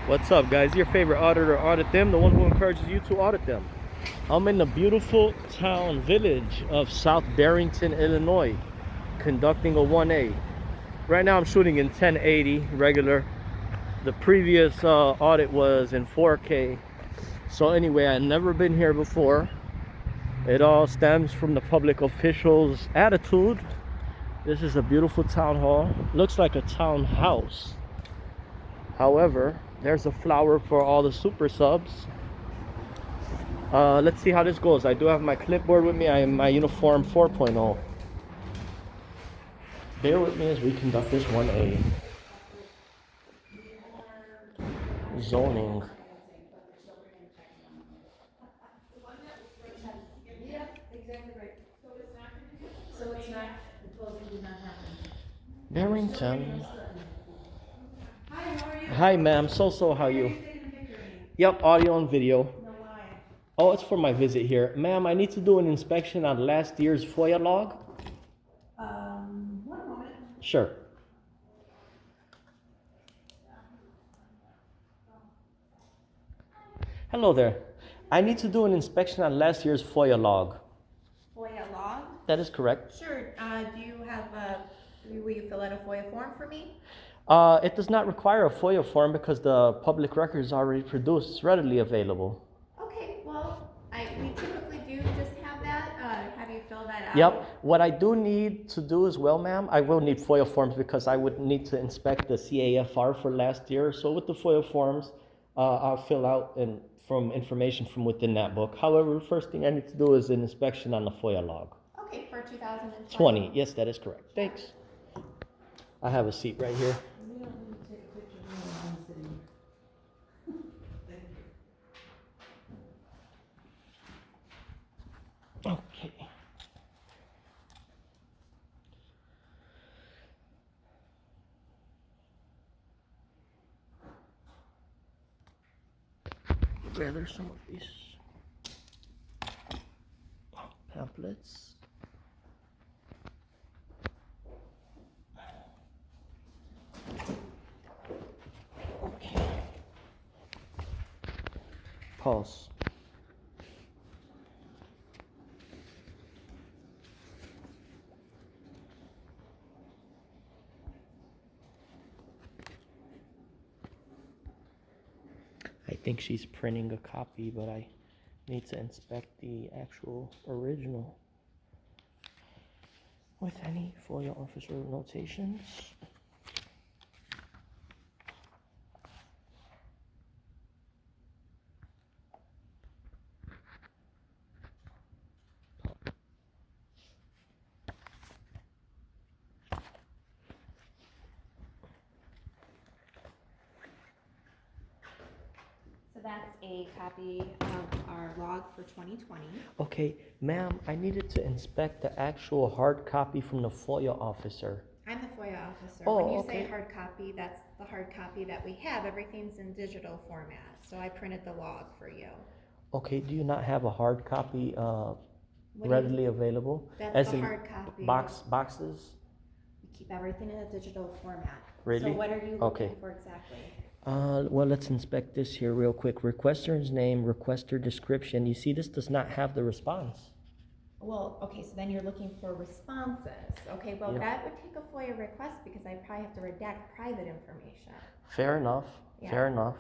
What's up, guys? Your favorite auditor, Audit Them, the one who encourages you to audit them. I'm in the beautiful town village of South Barrington, Illinois, conducting a 1A. Right now I'm shooting in 1080 regular. The previous audit was in 4K. So anyway, I've never been here before. It all stems from the public official's attitude. This is a beautiful town hall. Looks like a townhouse. However, there's a flower for all the super subs. Let's see how this goes. I do have my clipboard with me. I am my uniform 4.0. Bear with me as we conduct this 1A. Zoning. Barrington. Hi, ma'am. So, how are you? Yep, audio and video. Oh, it's for my visit here. Ma'am, I need to do an inspection on last year's FOIA log. 1 moment. Sure. Hello there. I need to do an inspection on last year's FOIA log. FOIA log? That is correct. Sure. Do you have will you fill out a FOIA form for me? It does not require a FOIA form because the public record is already produced. It's readily available. Okay, well, we typically do just have that. Have you fill that out? Yep. What I do need to do as well, ma'am, I will need FOIA forms because I would need to inspect the CAFR for last year. So with the FOIA forms, I'll fill out from information from within that book. However, the first thing I need to do is an inspection on the FOIA log. Okay, for 2020. 20. Yes, that is correct. Thanks. I have a seat right here. We don't need to take a picture of one sitting. Okay. Gather some of these pamphlets. Okay. Pulse. I think she's printing a copy, but I need to inspect the actual original with any FOIA officer notations. So that's a copy of our log for 2020. Okay, ma'am, I needed to inspect the actual hard copy from the FOIA officer. I'm the FOIA officer. Oh, when you okay. say hard copy, that's the hard copy that we have. Everything's in digital format. So I printed the log for you. Okay, do you not have a hard copy What do you- readily available? That's the in hard copy. boxes? We keep everything in a digital format. Really? So what are you Okay. looking for exactly? Well, let's inspect this here real quick. Requester's name, requester description. You see, this does not have the response. Well, okay, so then you're looking for responses. Okay, well, Yeah. that would take a FOIA request because I probably have to redact private information. Fair enough. Yeah. Fair enough.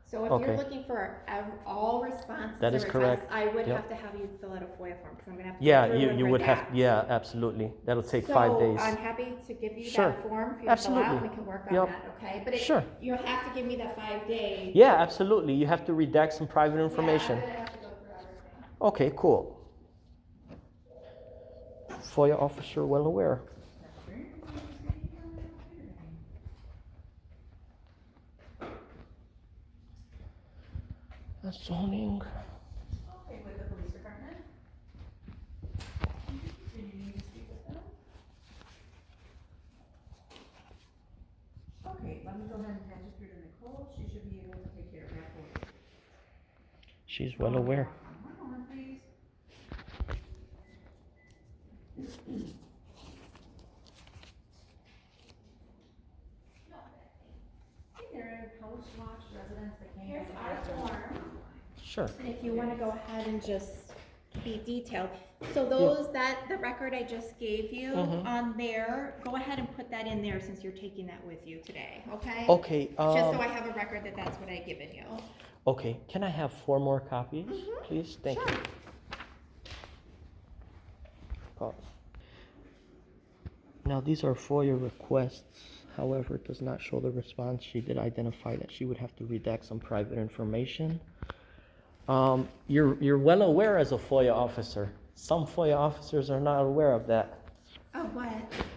So if Okay. you're looking for all responses That or is requests, correct. I would Yep. have to have you fill out a FOIA form because I'm going to have to Yeah, go through and you would have. redact. Yeah, absolutely. That'll take So 5 days. I'm happy to give you Sure. that form for you to fill Absolutely. out. We can work on Yep. that, okay? But Sure. you'll have to give me that 5 days. Yeah, absolutely. You have to redact some private information. Yeah, I'm gonna have to go through everything. Okay, cool. FOIA officer well aware. Zoning. Okay, with the police department? Do you need to speak with them? Okay, let me go ahead and patch it through to Nicole. She should be able to take care of that for you. She's well aware. One moment, please. Hey there, House Watch residents that can't. Here's get our together. form. Sure. And if you wanna go ahead and just be detailed, so those, the record I just gave you Mhm. on there, go ahead and put that in there since you're taking that with you today, okay? Okay. Just so I have a record that that's what I given you. Okay. Can I have 4 more copies, please? Thank you. Pause. Now these are FOIA requests. However, it does not show the response. She did identify that she would have to redact some private information. You're well aware as a FOIA officer. Some FOIA officers are not aware of that, Oh, what?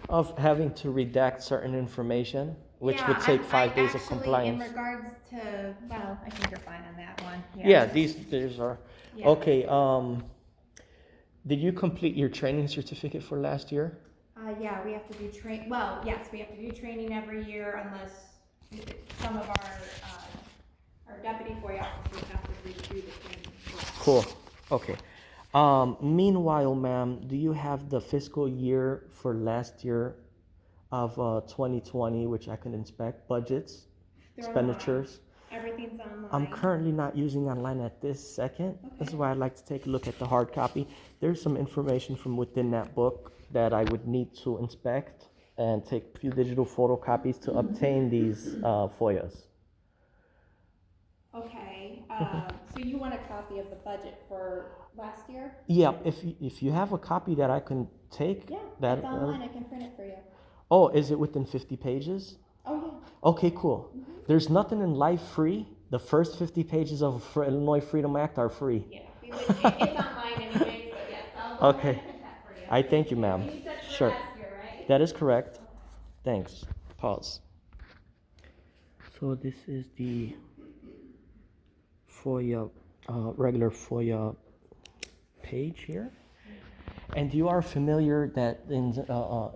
of having to redact certain information, which Yeah, would take I 5 days of actually, compliance. in regards to, well, I think you're fine on that one. Yeah, these are Yeah. okay. Did you complete your training certificate for last year? Yeah, we have to do well, yes, we have to do training every year unless some of our deputy FOIA officers have to redo the training. Cool. Okay. Meanwhile, ma'am, do you have the fiscal year for last year of 2020, which I can inspect, budgets, They're expenditures? Everything's online. I'm currently not using online at this second. This is why I'd like to take a look at the hard copy. There's some information from within that book that I would need to inspect and take a few digital photocopies to obtain these FOIAs. Okay, so you want a copy of the budget for last year? Yeah, if you have a copy that I can take, Yeah, that it's online, I can print it for you. oh, is it within 50 pages? Oh, yeah. Okay, cool. There's nothing in life free. The first 50 pages of Illinois Freedom Act are free. Yeah, it's online anyways, but yes, I'll go Okay. ahead and print that for you. I thank you, ma'am. You said for Sure. last year, right? That is correct. Thanks. Pause. So this is the FOIA, regular FOIA page here. And you are familiar that in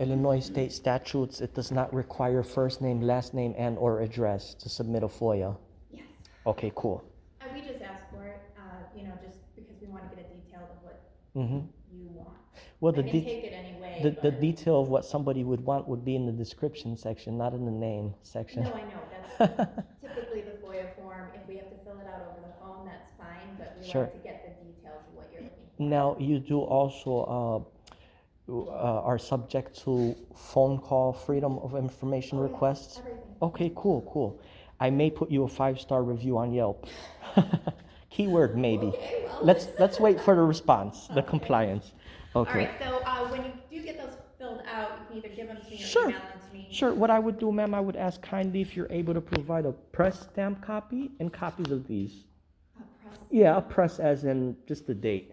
Illinois state statutes, it does not require first name, last name, and or address to submit a FOIA? Yes. Okay, cool. We just asked for it, just because we want to get a detail of what Mm-hmm. you want. Well, I can take it anyway, the but- detail of what somebody would want would be in the description section, not in the name section. No, I know, that's typically the FOIA form, if we have to fill it out over the phone, that's fine, but we Sure. like to get the details of what you're looking for. Now, you do also are subject to phone call freedom of information Oh, yeah, requests? everything. Okay, cool. I may put you a 5-star review on Yelp. Keyword maybe. Okay, well. Let's wait for the response, the compliance. All Okay. right, so when you do get those filled out, you can either give them to me or Sure. email them to me. Sure. What I would do, ma'am, I would ask kindly if you're able to provide a press stamp copy and copies of these. Press Yeah, a press as in just the date.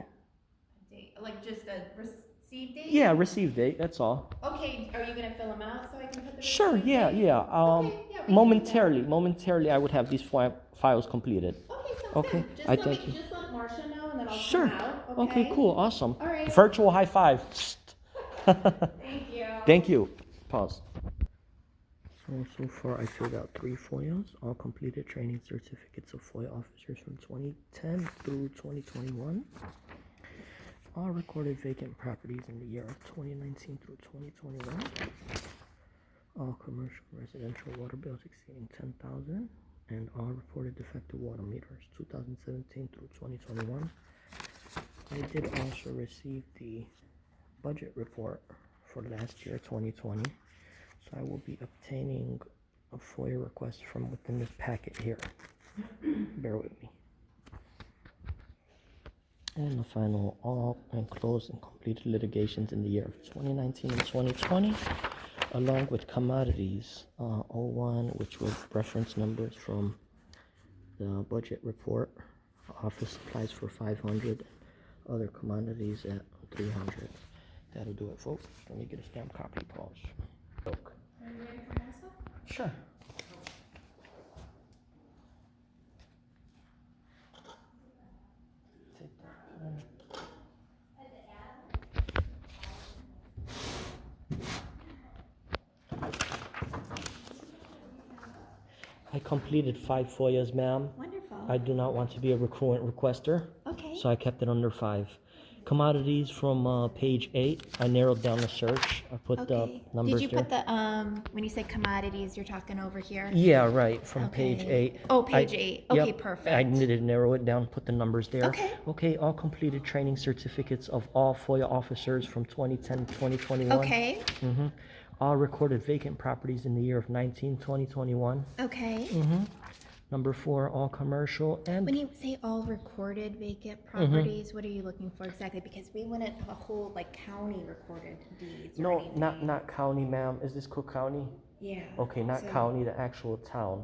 date, like just a receive date? Yeah, receive date. That's all. Okay, are you gonna fill them out so I can put the Sure. receive Yeah. date? Yeah. Okay, yeah, we can do Momentarily, I would have these files completed. Okay, sounds Okay, good. Just I let thank you. Just let Marcia know and then I'll Sure. come out, Okay. Cool. Awesome. All right. Virtual high five. Thank you. Thank you. Pause. So far I filled out 3 FOIAs, all completed training certificates of FOIA officers from 2010 through 2021. All recorded vacant properties in the year of 2019 through 2021. All commercial residential water bills exceeding 10,000 and all reported defective water meters 2017 through 2021. I did also receive the budget report for last year 2020, so I will be obtaining a FOIA request from within this packet here. Bear with me. And the final all enclosed and completed litigations in the year of 2019 and 2020, along with commodities 01, which was reference numbers from the budget report, office supplies for 500, other commodities at 300. That'll do it, folks. Let me get a stamp copy. Pause. Look. Are you ready for Melissa? Sure. Take that pen. I completed 5 FOIAs, ma'am. Wonderful. I do not want to be a recurrent requester, Okay. so I kept it under 5. Commodities from page 8. I narrowed down the search. I put the Okay. numbers Did you there. put the, when you say commodities, you're talking over here? Yeah, right, from page Okay. 8. Oh, page 8. Okay, Yep, perfect. I needed to narrow it down, put the numbers there. Okay. Okay, all completed training certificates of all FOIA officers from 2010 to 2021. Okay, Mm-hmm. All recorded vacant properties in the year of 2021. okay. Mm-hmm. Number 4, all commercial and When you say all recorded vacant properties, what are you looking for exactly? Because we wouldn't have a whole like county recorded deeds or no, anything. not county, ma'am. Is this Cook County? Yeah. Okay, not so- county, the actual town.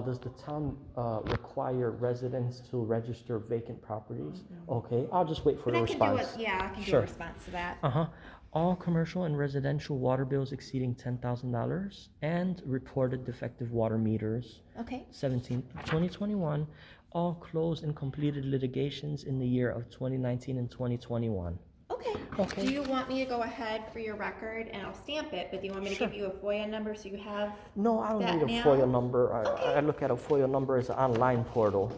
Does the town require residents to register vacant properties? Okay, I'll just wait for But the I can do response. it, yeah, I can do Sure. a response to that. Uh-huh. All commercial and residential water bills exceeding $10,000 and reported defective water meters. Okay, 2021. All closed and completed litigations in the year of 2019 and 2021. okay. Okay. Do you want me to go ahead for your record and I'll stamp it, but do you want me to Sure. give you a FOIA number so you have? No, I don't That need a now? FOIA number. Okay. I look at a FOIA number as an online portal,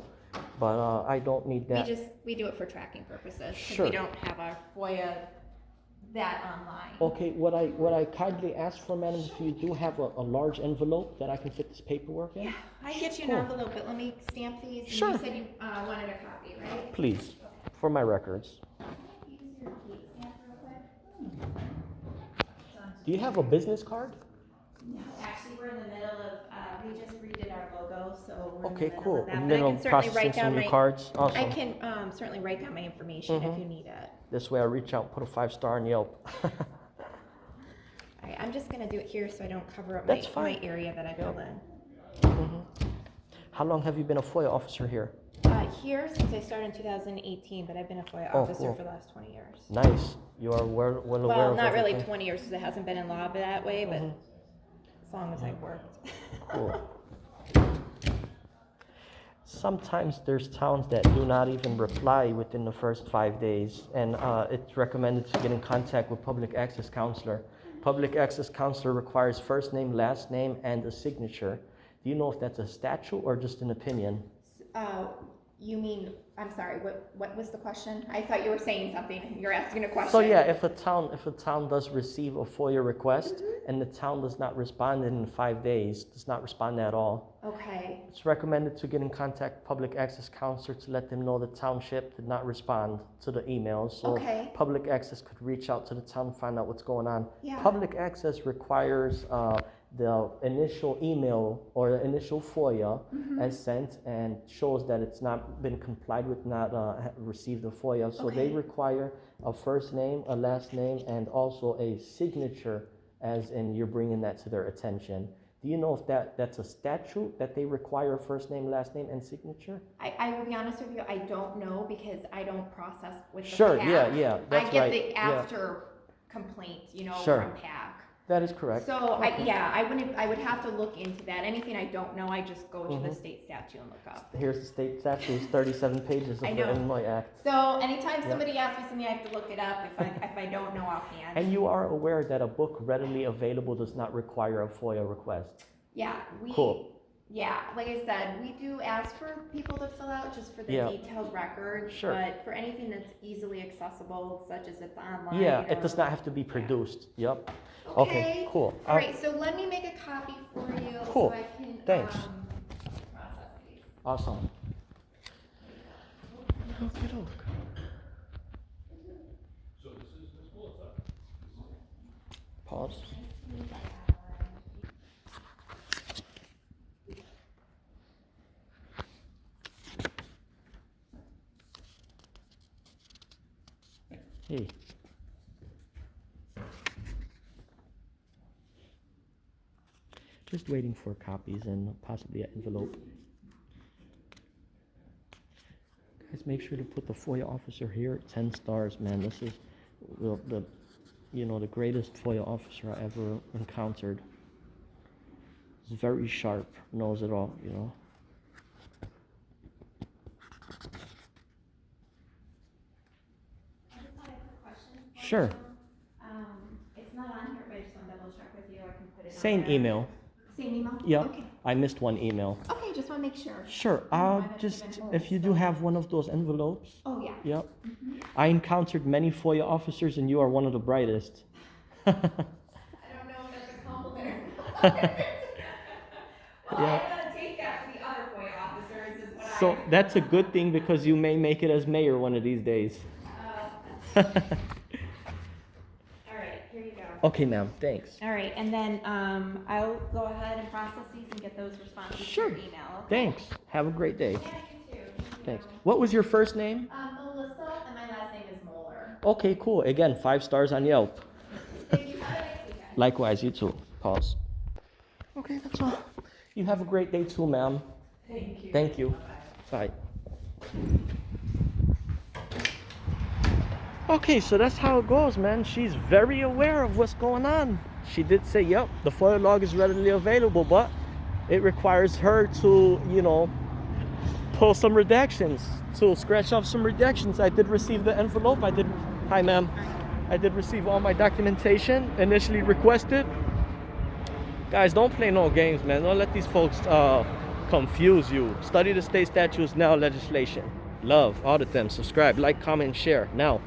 but I don't need that. We do it for tracking purposes, because Sure. we don't have our FOIA that online. Okay, what I kindly ask for, madam, if you do have a large envelope that I can fit this paperwork in? Yeah, I can get you an Cool. envelope, but let me stamp these. And Sure. you said you wanted a copy, right? Please, for my records. Use your date stamp real quick. Do you have a business card? No, actually, we're in the middle of, we just redid our logo, so we're in the Okay, middle cool. of that. But I Middle can of certainly processing write some down new my, cards. I Awesome. can certainly write down my information if you need it. This way I reach out and put a 5-star on Yelp. All right, I'm just gonna do it here so I don't cover up That's my fine. area that I fill in. How long have you been a FOIA officer here? Here, since I started in 2018, but I've been a FOIA Oh, officer cool. for the last 20 years. Nice. You are well aware Well, of not really everything. 20 years, because it hasn't been in law that way, but as long as I've worked. Cool. Sometimes there's towns that do not even reply within the first 5 days, and it's recommended to get in contact with public access counselor. Public access counselor requires first name, last name, and a signature. Do you know if that's a statute or just an opinion? You mean, I'm sorry, what was the question? I thought you were saying something, you're asking a question. So yeah, if a town does receive a FOIA request and the town does not respond in 5 days, does not respond at all, Okay, it's recommended to get in contact with public access counselor to let them know the township did not respond to the emails. So Okay. public access could reach out to the town and find out what's going on. Yeah. Public access requires the initial email or the initial FOIA as sent and shows that it's not been complied with, not received the FOIA. So they Okay. require a first name, a last name, and also a signature, as in you're bringing that to their attention. Do you know if that's a statute that they require a first name, last name, and signature? I will be honest with you, I don't know, because I don't process with the Sure, PAC. yeah, that's I get right, the yeah. after complaint, Sure. from PAC. That is correct. So, Okay. I would have to look into that. Anything I don't know, I just go to the state statute and look up. Here's the state statute, it's 37 pages I of the know. Illinois Act. So anytime somebody asks me something, I have to look it up if I don't know offhand. And you are aware that a book readily available does not require a FOIA request? Yeah, Cool. Yeah, like I said, we do ask for people to fill out just for the Yeah. detailed records. Sure. But for anything that's easily accessible, such as it's online. Yeah, it or- does not have to be produced. Yep. Okay. Okay, cool. All right, so let me make a copy for you Cool. so I can Thanks. process these. Awesome. Okey-doke. Pause. Hey. Just waiting for copies and possibly an envelope. Guys, make sure to put the FOIA officer here at 10 stars, man. This is the greatest FOIA officer I ever encountered. He's very sharp, knows it all, I just had a quick question for Sure. you. It's not on here, but I just want to double check with you. I can put it on Same there. email. Same email? Yep. Okay. I missed one email. Okay, just want wanna make sure. Sure. Why that's Just even old, if you do so- have one of those envelopes. Oh, yeah. Yep. I encountered many FOIA officers, and you are one of the brightest. I don't know if that's a compliment or not. Well, Yeah. I'm gonna take that for the other FOIA officers is what So that's a good thing because you may make it as mayor one of these days. All right, here you go. Okay, ma'am. Thanks. All right, and then, I'll go ahead and process these and get those responses to Sure. your email, okay? Thanks. Have a great day. Yeah, you too. Thanks. What was your first name? Melissa, and my last name is Moeller. Okay, cool. Again, 5 stars on Yelp. Thank you, have a nice weekend. Likewise, you too. Pause. Okay, that's all. You have a great day too, ma'am. Thank you. Thank you. Bye. Okay, so that's how it goes, man. She's very aware of what's going on. She did say, yep, the FOIA log is readily available, but it requires her to, you know, pull some redactions, to scratch off some redactions. I did receive the envelope. Hi, ma'am. I did receive all my documentation initially requested. Guys, don't play no games, man. Don't let these folks confuse you. Study the state statutes now, legislation. Love, audit them, subscribe, like, comment, and share. Now.